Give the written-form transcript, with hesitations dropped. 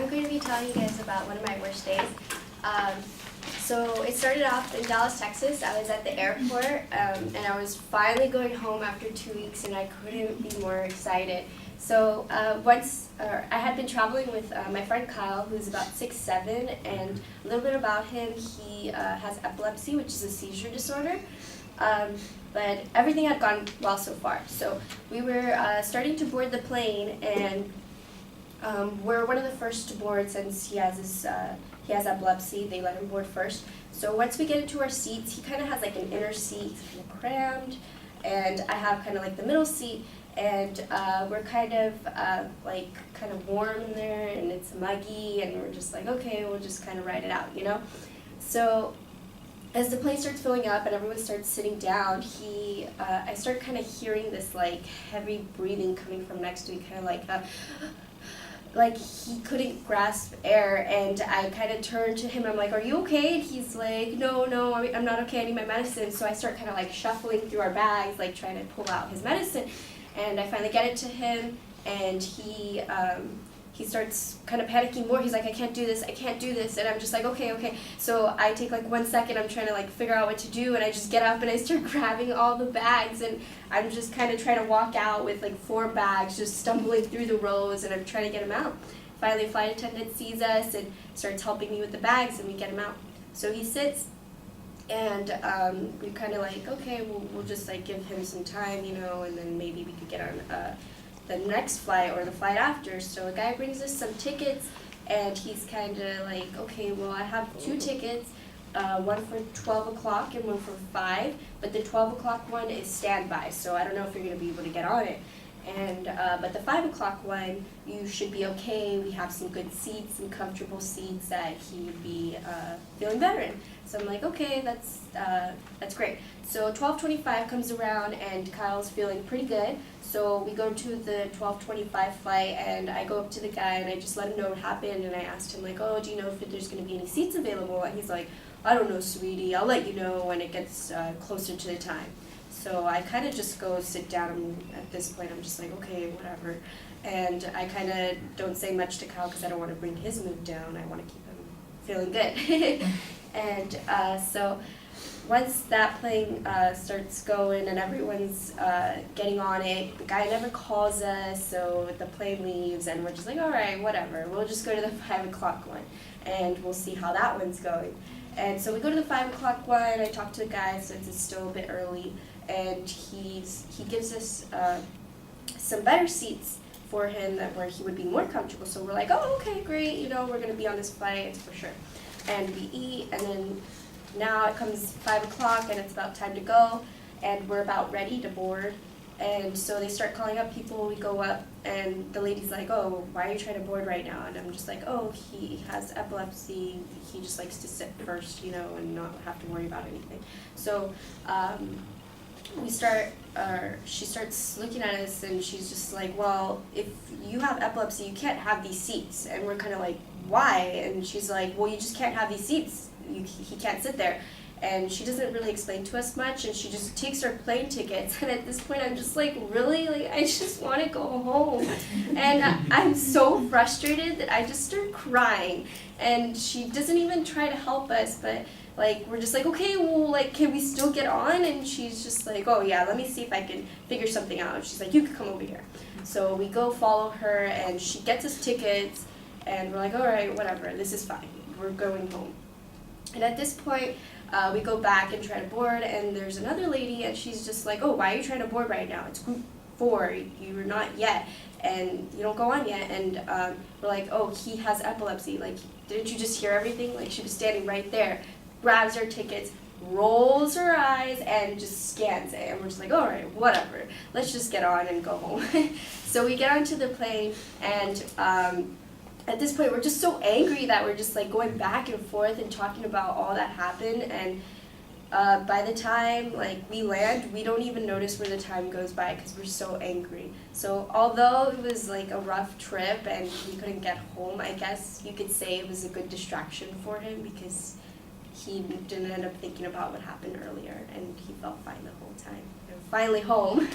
I'm going to be telling you guys about one of my worst days. So it started off in Dallas, Texas. I was at the airport, and I was finally going home after 2 weeks, and I couldn't be more excited. So I had been traveling with my friend Kyle, who's about 6'7", and a little bit about him, he has epilepsy, which is a seizure disorder. But everything had gone well so far. So we were starting to board the plane, and we're one of the first to board since he has epilepsy. They let him board first. So once we get into our seats, he kind of has like an inner seat, kind of crammed, and I have kind of like the middle seat, and we're kind of warm in there, and it's muggy, and we're just like, okay, we'll just kind of ride it out, you know? So as the plane starts filling up and everyone starts sitting down, I start kind of hearing this like heavy breathing coming from next to me, kind of like he couldn't grasp air, and I kind of turned to him. I'm like, "Are you okay?" And he's like, "No, I'm not okay. I need my medicine." So I start kind of like shuffling through our bags, like trying to pull out his medicine, and I finally get it to him, and he starts kind of panicking more. He's like, I can't do this, and I'm just like, okay. So I take like 1 second, I'm trying to like figure out what to do, and I just get up and I start grabbing all the bags, and I'm just kind of trying to walk out with like 4 bags, just stumbling through the rows, and I'm trying to get him out. Finally, a flight attendant sees us and starts helping me with the bags, and we get him out. So he sits, and we kind of like, okay, we'll just like give him some time, you know, and then maybe we could get on the next flight or the flight after. So a guy brings us some tickets, and he's kind of like, okay, well, I have 2 tickets, one for 12 o'clock and one for 5, but the 12 o'clock one is standby, so I don't know if you're going to be able to get on it. And but the 5 o'clock one, you should be okay. We have some good seats, some comfortable seats that he would be feeling better in. So I'm like, okay, that's great. So 12:25 comes around, and Kyle's feeling pretty good. So we go to the 12:25 flight, and I go up to the guy, and I just let him know what happened, and I asked him like, oh, do you know if there's going to be any seats available? And he's like, I don't know, sweetie. I'll let you know when it gets closer to the time. So I kind of just go sit down, and at this point I'm just like, okay, whatever. And I kind of don't say much to Kyle because I don't want to bring his mood down. I want to keep him feeling good. And so once that plane starts going and everyone's getting on it, the guy never calls us, so the plane leaves, and we're just like, all right, whatever. We'll just go to the 5 o'clock one, and we'll see how that one's going. And so we go to the 5 o'clock one. I talk to the guy since it's still a bit early, and he gives us some better seats for him where he would be more comfortable. So we're like, oh, okay, great, you know, we're going to be on this flight, it's for sure. And we eat, and then now it comes 5 o'clock, and it's about time to go, and we're about ready to board. And so they start calling up people. We go up, and the lady's like, oh, why are you trying to board right now? And I'm just like, oh, he has epilepsy. He just likes to sit first, you know, and not have to worry about anything. So she starts looking at us, and she's just like, well, if you have epilepsy, you can't have these seats. And we're kind of like, why? And she's like, well, you just can't have these seats. He can't sit there. And she doesn't really explain to us much, and she just takes our plane tickets. And at this point, I'm just like, really? Like, I just want to go home. And I'm so frustrated that I just start crying. And she doesn't even try to help us, but like, we're just like, okay, well, like, can we still get on? And she's just like, oh yeah, let me see if I can figure something out. And she's like, you can come over here. So we go follow her, and she gets us tickets, and we're like, all right, whatever, this is fine. We're going home. And at this point, we go back and try to board, and there's another lady, and she's just like, oh, why are you trying to board right now? It's group 4, you're not yet, and you don't go on yet. And we're like, oh, he has epilepsy. Like, didn't you just hear everything? Like, she was standing right there, grabs her tickets, rolls her eyes, and just scans it. And we're just like, all right, whatever. Let's just get on and go home. So we get onto the plane, and at this point, we're just so angry that we're just like going back and forth and talking about all that happened. And by the time like we land, we don't even notice where the time goes by because we're so angry. So although it was like a rough trip and we couldn't get home, I guess you could say it was a good distraction for him because he didn't end up thinking about what happened earlier, and he felt fine the whole time. And finally home.